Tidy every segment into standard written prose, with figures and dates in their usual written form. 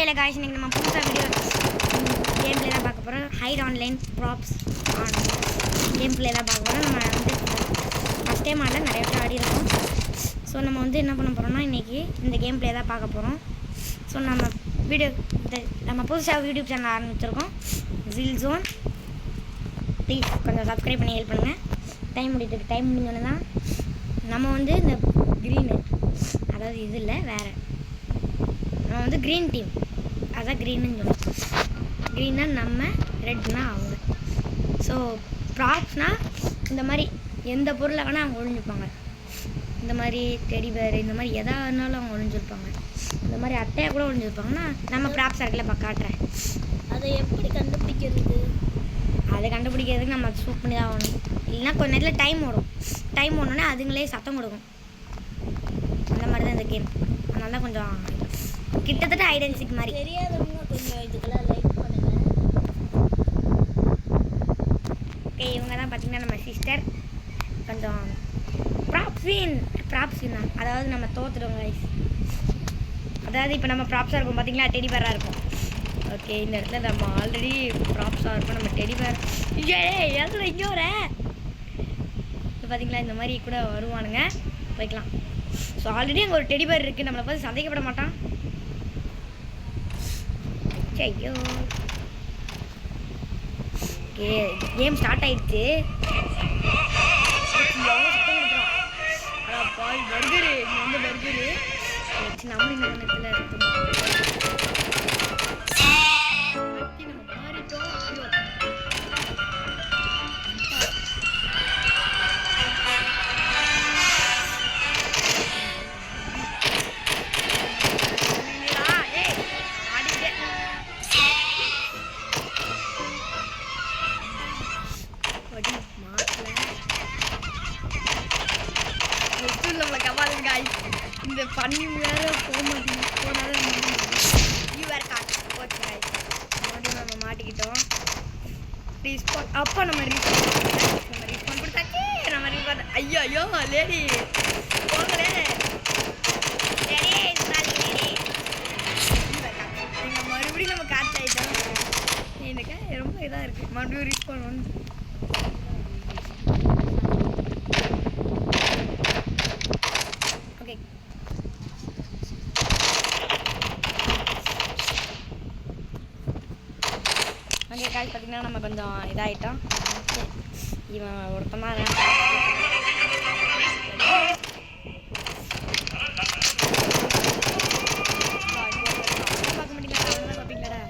இல்லை காய்ஸ், இன்றைக்கி நம்ம புதுசாக கேம் பிளே தான் பார்க்க போகிறோம். Hide online props on game play தான் பார்க்க போகிறோம். நம்ம வந்து ஃபஸ்ட் டைம் ஆடல, நிறைய பேர் ஆடி இருக்கோம். ஸோ நம்ம வந்து என்ன பண்ண போகிறோம்னா, இன்றைக்கி இந்த கேம் பிளே தான் பார்க்க போகிறோம். ஸோ நம்ம புதுசாக யூடியூப் சேனல் ஆரம்பிச்சிருக்கோம், ஜில் ஜோன். ப்ளீஸ் கொஞ்சம் சப்ஸ்கிரைப் பண்ணி ஹெல்ப் பண்ணுங்கள். டைம் முடிஞ்சோன்னு தான் நம்ம வந்து இந்த க்ரீனு, அதாவது இது இல்லை வேறு, நம்ம வந்து க்ரீன் டீம், அதான் க்ரீனுன்னு சொல்லுவோம். க்ரீன்னா நம்ம, ரெட்னா அவங்க. ஸோ ப்ராப்ஸ்னால் இந்த மாதிரி எந்த பொருளை வேணால் அவங்க ஒழிஞ்சுப்பாங்க. இந்த மாதிரி டெடி பேர், இந்த மாதிரி எதா இருந்தாலும் அவங்க ஒழிஞ்சிருப்பாங்க. இந்த மாதிரி அட்டையாக கூட ஒழிஞ்சிருப்பாங்கன்னா நம்ம ப்ராப்ஸ் இருக்குல்ல காட்டுறேன். அதை எப்படி கண்டுபிடிக்கிறது? அதை கண்டுபிடிக்கிறதுக்கு நம்ம ஷூட் பண்ணி தான் ஆகணும். இல்லைன்னா கொஞ்ச நேரத்தில் டைம் ஓடனே அதுங்களே சத்தம் கொடுக்கும். அந்த மாதிரி தான் இந்த கேம். அதனால தான் கொஞ்சம் கிட்டத்தட்ட ஹைட் அண்ட் சீக் மாதிரி. தெரியாதவங்க கொஞ்சம் இதுக்கெல்லாம் லைக் பண்ணுங்க. ஓகே, இவங்க தான் பார்த்தீங்கன்னா நம்ம சிஸ்டர். கொஞ்சம் ப்ராப்ஸின் தான், அதாவது நம்ம தோத்துடுவோங்க கைஸ். அதாவது இப்போ நம்ம ப்ராப்ஸாக இருக்கும் பார்த்தீங்களா, டெடி பேராக இருக்கும். ஓகே, இந்த இடத்துல நம்ம ஆல்ரெடி ப்ராப்ஸாக இருக்கும். நம்ம டெடி பேர் ஏன் இங்கே வர இப்போ பார்த்தீங்களா, இந்த மாதிரி கூட வருவானுங்க, வைக்கலாம். ஸோ ஆல்ரெடி அங்கே ஒரு டெடி பேர் இருக்குது, நம்மளை பார்த்து சந்தேகப்பட மாட்டான். ஐயோ, ஓகே கேம் ஸ்டார்ட் ஆயிடுச்சு. பர்கரு, இங்கே வந்து பர்கரு வச்சு நம்ம இந்த இடத்துல இருக்கோம். இந்த பண்ணி வேற போக மாட்டேங்குது, போனாலும் நம்ம மாட்டிக்கிட்டோம். ரீஸ்பான் அப்போ நம்ம ரீஸ்பான் கொடுத்தாச்சு. நம்ம ரீஸ்பான் ஐயோ லேடி போகலே எங்கள் மறுபடியும் நம்ம காட்சி ஆகிட்டோம். எனக்கு ரொம்ப இதாக இருக்குது. மறுபடியும் ரீஸ்பான் வந்து அங்கே காய் பார்த்தீங்கன்னா நம்ம கொஞ்சம் இதாகிட்டோம். இவன் ஒருத்தமாக பார்க்க மாட்டீங்களா, பார்ப்பீங்களாடா.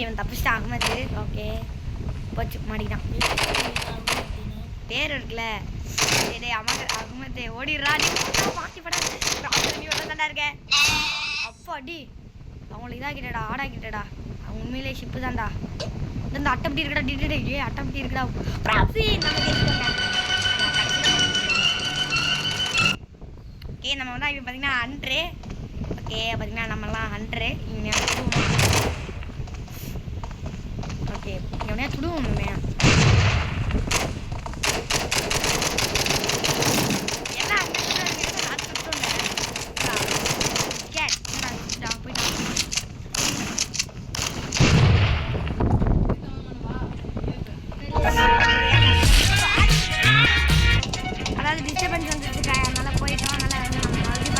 இவன் தப்பிச்சிட்டு அகமது. ஓகே போச்சு, மாட்டிக்கிட்டான். பேர் இருக்குல்ல, சரி அகமது ஓடிடுறா. மாட்டி பட தாண்டா இருக்க. அப்போ அடி அவங்களுக்கு இதாகிட்டடா, ஆடாக்கிட்டடா. அவங்க உண்மையிலே ஷிப்பு தான்டா. இந்த அட்டப்பட்டி இருக்கடா, டிடே அட்டப்பட்டி இருக்கடா. ஓகே, நம்ம வந்து இப்போ பார்த்தீங்கன்னா 100. ஓகே பார்த்தீங்கன்னா நம்மலாம் 100. ஓகே எவனையா சுடுவோம் நம்ம. அதாவது டிஸ்டர்பன்ஸ் வந்துருச்சு, அதனால போயிட்டோம். அதனால வந்து நம்ம மறுபடியும்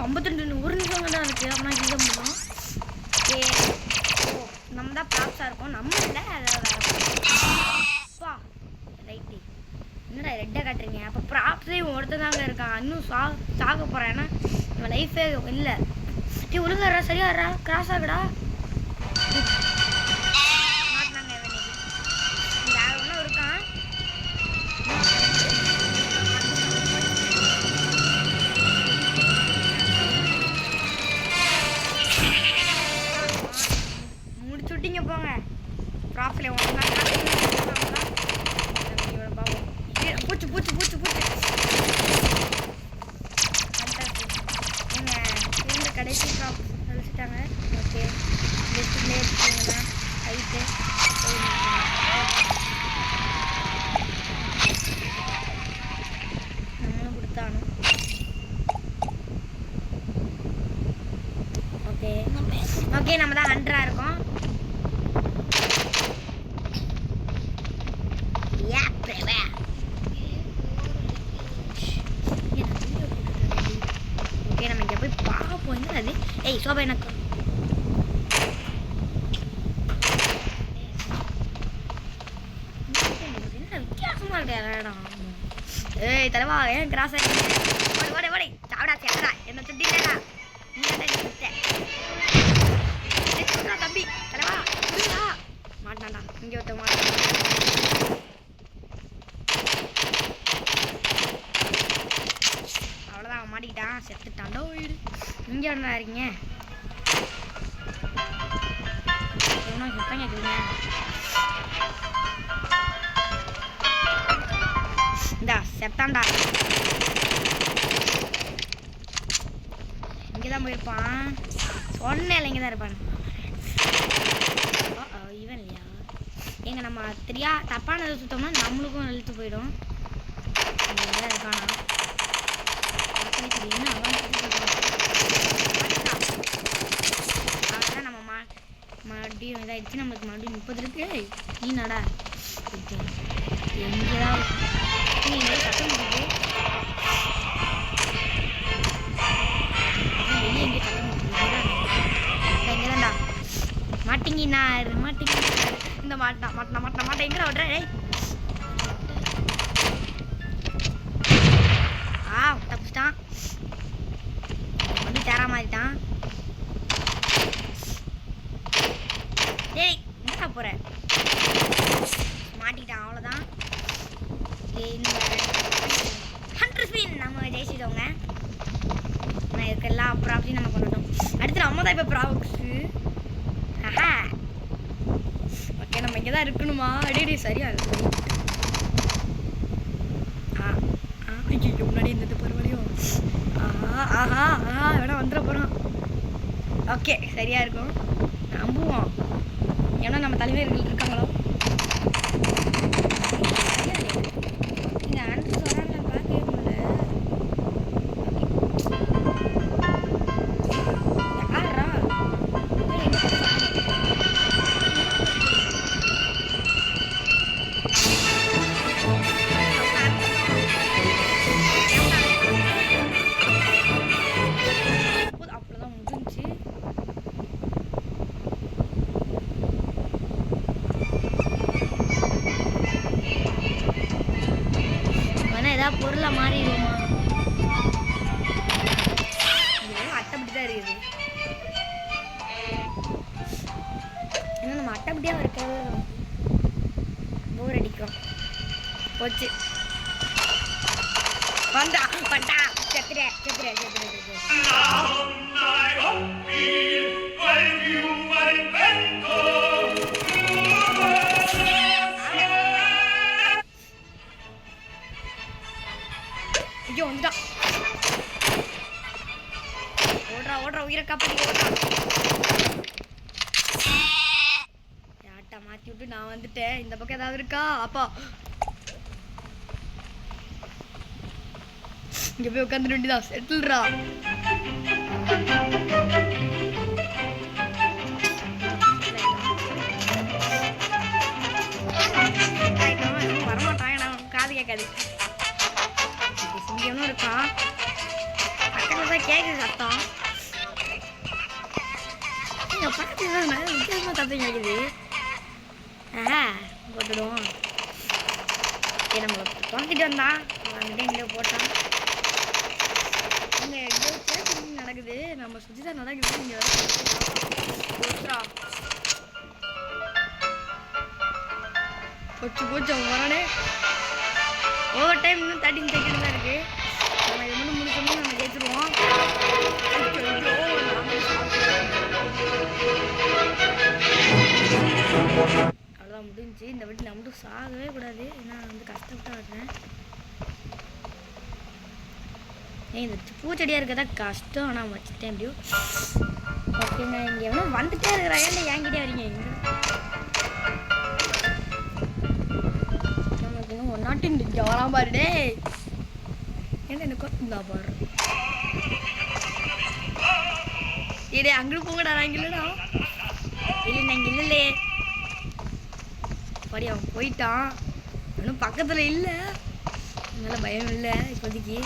52 ஒரு நிமிஷம் தான் இருக்குது. அம்மா கீழே முடியும். ஓ நம்ம தான் ப்ராப்ஸாக இருக்கும். நம்ம இல்லை அதாவது வேறப்பா ரைட்டு. என்னடா ரெட்டாக காட்டுறீங்க? அப்போ ப்ராப்ஸையும் ஒருத்தர் தாங்க இருக்கான். இன்னும் சாக போகிறேன். ஏன்னா நம்ம லைஃபே இல்லை. Tea ஒழுங்காடுறா சரியாடுறா cross ஆகுடா. மாட்டினாங்க இன்னைக்கு. வேற ஒன்றும் இருக்கான். முடிச்சுட்டிங்க போங்க. ப்ராப்ஸில் ஒன்றா பாவம். பூச்சி பூச்சி பூச்சி பூச்சி எங்கள் கடைசி ப்ராப் அழிச்சிட்டாங்க. ஓகே லிஸ்ட்லேயே இருக்கீங்கன்னா ஹைட்டு நம்மளும் கொடுத்தானு. ஓகே ஓகே நம்ம தான் 100 இருக்கோம். ஓகே நம்ம இங்கே போய் பார்ப்போம். என்னது ஏய் சோபா எனக்கு என்ன வித்தியாசமாக இருக்கு இடம். ஏய் தலைவா ஏன் கிராஸ் ஆகிடுச்சு? ஓடி ஓடி ஓடி சாப்பிடா சேடா என்ன சுட்டிடா தம்பி தலைவா மாட்டான்டா. இங்கே ஒருத்த மாட்டான். அவ்வளோதான் மாட்டிக்கிட்டான் செத்துட்டான்டோ. இங்கே ஒன்றா இருக்கீங்க சத்தம் கேட்குறீங்க. இந்தா செத்தான்டா. இங்கே தான் போயிருப்பான். சொன்னேன் இங்கே தான் இருப்பான். இவன் இல்லையா? எங்க நம்ம தப்பானதை சுத்தம்னா நம்மளுக்கும் இழுத்து போயிடும். இங்கே தான் இருக்கானா? அதான் நம்ம மறுபடியும் இதாகிடுச்சு. நம்மளுக்கு மறுபடியும் 30 இருக்கு. நீ நடா எங்கேதான் சத்தம் முடியுது. வெளியே எங்கே சத்தம் முடியுது? எங்கேதான்டா மாட்டிங்க. நான் மாட்டிங்க இந்த மாட்டா மாட்டினா மாட்டினா மாட்டேன். எங்கடா விட்றேன்? தப்பிச்சிட்டான். வண்டி தேரா மாறிட்டான். டேய் என்னடா போற? மாட்டிக்கிட்டான். அவ்வளோதான். இன்னும் 100 ஸ்பின் நம்ம ஜெயிச்சிட்டோங்க. நான் இருக்க எல்லா ப்ராப்ஸையும் நம்ம கொண்டுட்டோம். அடுத்து நம்ம தான் இப்போ ப்ராப்ஸு. ஆஹா ஓகே நம்ம இங்கே தான் இருக்கணுமா? அடே சரியா இருக்கு. ஐயோ முன்னாடி இருந்தது பரவாயில்லையோ. ஆஹா வேணா வந்துட போகிறோம். ஓகே சரியாக இருக்கும். நம்புவோம். ஏன்னா நம்ம தலைவர்கள் இருக்காங்களோ. இங்கே ஆன்சர் வரான்னு பார்க்கவே முடியல. யாரா அவ்வளோதான் முடிஞ்சு. ஏதாவது பொருளை மாறிடுவோமா? அட்டைப்பட்டி தான் இருக்குது. ஏன்னா நம்ம அட்டைப்பட்டியாக இருக்கிறது போர் அடிக்கிறோம். போச்சு வந்தா பட்டா செத்துற செத்துற செத்துற ஐயோ வந்துட்டான். ஓடுறா ஓடுறா உயிரை காப்பாற்றி ஓடுறா. ஆட்டா மாற்றி விட்டு நான் வந்துட்டேன். இந்த பக்கம் ஏதாவது இருக்கா? அப்பா இங்கே போய் உட்காந்து வேண்டியதா. செட்டில்ரா. வரமாட்டான். காது கேட்காது. சிங்கம்னு இருக்கான். பக்கத்தில் தான் கேட்குது சத்தம். எங்கள் பக்கத்தில் நிறைய வித்தியாசமாக சத்தம் கேட்குது. போட்டுடுவோம். சரி நம்ம துரத்திட்டு வந்தான் வந்துட்டு எங்கேயோ போட்டான். இங்கே எங்கேயோ சேட்டிங் நடக்குது. நம்ம சுற்றி தான் நடக்குது. இங்கே போச்சு போச்சு அவன் வரானே. ஓவர் டைம் இன்னும் 13 செகண்ட் தான் இருக்குது. நம்ம இது மட்டும் முடிச்சோம்னா நம்ம ஜெயிச்சிருவோம். அவ்வளோதான் முடிஞ்சு. இந்த வாட்டி நான் மட்டும் சாகவே கூடாது. ஏன்னா நான் வந்து கஷ்டப்பட்டு ஆடுறேன். இந்த பூச்செடியாக இருக்கதா கஷ்டம். ஆனால் வச்சுட்டேன் எப்படியோ. ஓகேங்க. இங்கே எவ்வளோ வந்துட்டே இருக்கிறாங்க. இல்லை என்கிட்டே வரீங்க இங்கே நமக்கு இன்னும் ஒரு நாட்டு இங்கே வராம பாருடே. ஏன்னா எனக்கு இந்தா பாரு. ஏடே அங்கே போங்கடா. நான் இங்கே இல்லைடா. இல்லை நான் இங்கே இல்லையே. படி அவன் போயிட்டான். இன்னும் பக்கத்தில் இல்லை. அதனால பயம் இல்லை இப்போதைக்கு.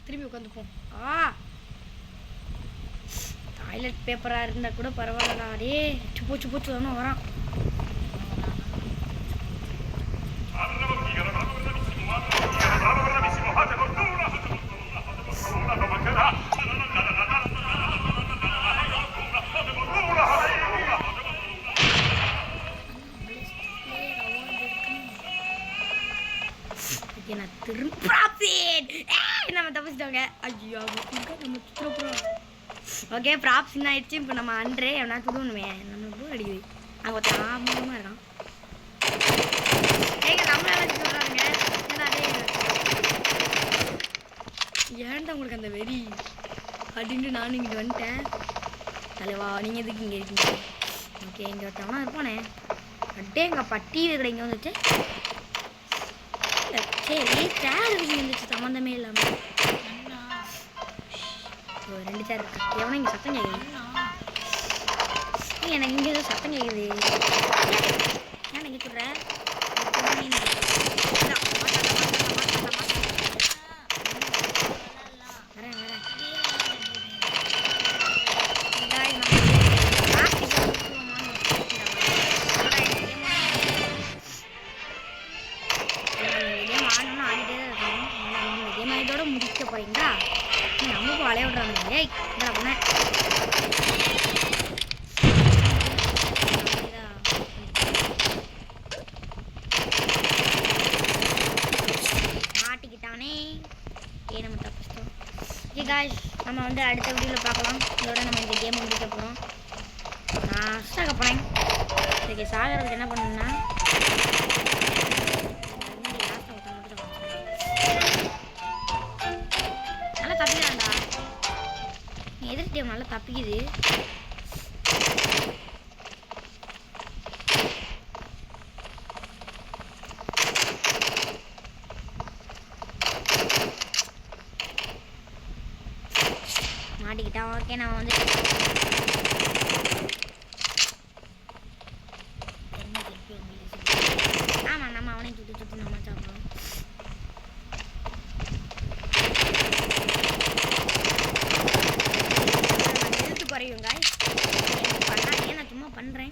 திரும்பி உட்காந்துப்போம். டாய்லெட் பேப்பராக இருந்தால் கூட பரவாயில்லடா. டே போச்சு போச்சு தானே வரான். நான் திரும்ப நம்ம தப்பிச்சிட்டோங்க. ஐயோ நம்ம சுற்றுப்புறோம். ஓகே ப்ராப்ஸ் என்ன ஆயிடுச்சு. இப்போ நம்ம அன்றே எவனா துடுவணுமே. நம்ம போர் அடிக்குது. அங்கே ஒருத்தன் ஆமாம் இருக்கான். ஏங்க நம்மளால சொல்கிறாங்க. ஏன்டா உங்களுக்கு அந்த வெறி அப்படின்ட்டு நானும் இங்கே வந்துட்டேன். தலைவா நீங்கள் எதுக்கு இங்கே இருக்கீங்க? ஓகே இங்கே ஒருத்தவனா இருப்பானே. அட்டே எங்கள் பட்டி இருக்கிற இங்கே வந்துட்டு. சரி சேர் இருந்துச்சு சம்மந்தமே இல்லாமல். ரெண்டு சேர் இருக்கு. எவனா இங்கே சத்தம் கேட்குது. எனக்கு இங்கே ஏதோ சத்தம் கேட்குது. ஏன் இங்கே சொல்கிறேன். வரேன் வரேன். இதோட முடிக்க போறீங்களா? நமக்கு வளைய விடுறாங்க. ஏய் என்ன பண்ண மாட்டிக்கிட்டானே. நம்ம தப்பிச்சிட்டோம். ஓகே காய்ஸ் நம்ம வந்து அடுத்த வீடியோவில் பார்க்கலாம். இதோட நம்ம இந்த கேம் முடிக்க போகிறோம். நான் சாக போனேன். ஓகே சாகிறதுக்கு என்ன பண்ணணும்னா எதிர்த்து நல்லா தப்பிக்குது. மாட்டிக்கிட்டான். ஓகே நான் வந்து ஆமாம் நம்ம அவனையும் சுற்றி சுற்றி நம்ம சாப்பிடுவோம். குறையும் காய் பண்ணாதே. நான் சும்மா பண்ணுறேன்.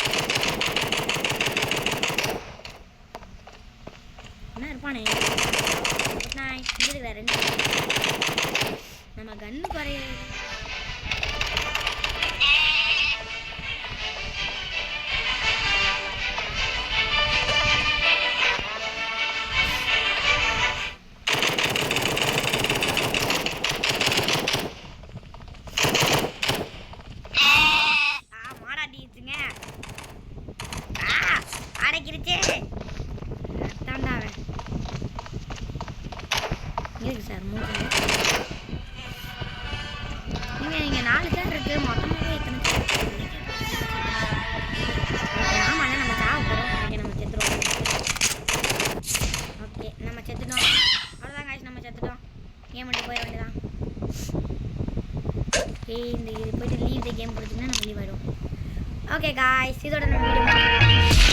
என்ன இருப்பானே நான் இருக்கிற ரெண்டு நம்ம கண்ணு குறைய. சார் நீங்கள் 4 சேர் இருக்கு. மொத்தமாகவே எத்தனை சேர் ஆமாம் நம்ம சாக போகிறோம். ஓகே நம்ம செத்துருவோம். ஓகே நம்ம செத்துட்டோம். அவ்வளோதான் காய்ச்சி நம்ம செத்துட்டோம். கேம் மட்டும் போயிட வேண்டியதான். ஓகே இந்த இது போய்ட்டு லீவ் த கேம் கொடுத்தீங்கன்னா நம்ம லீவ் ஆகிடும். ஓகே காய்ஸ் இதோட நம்ம வீடியோ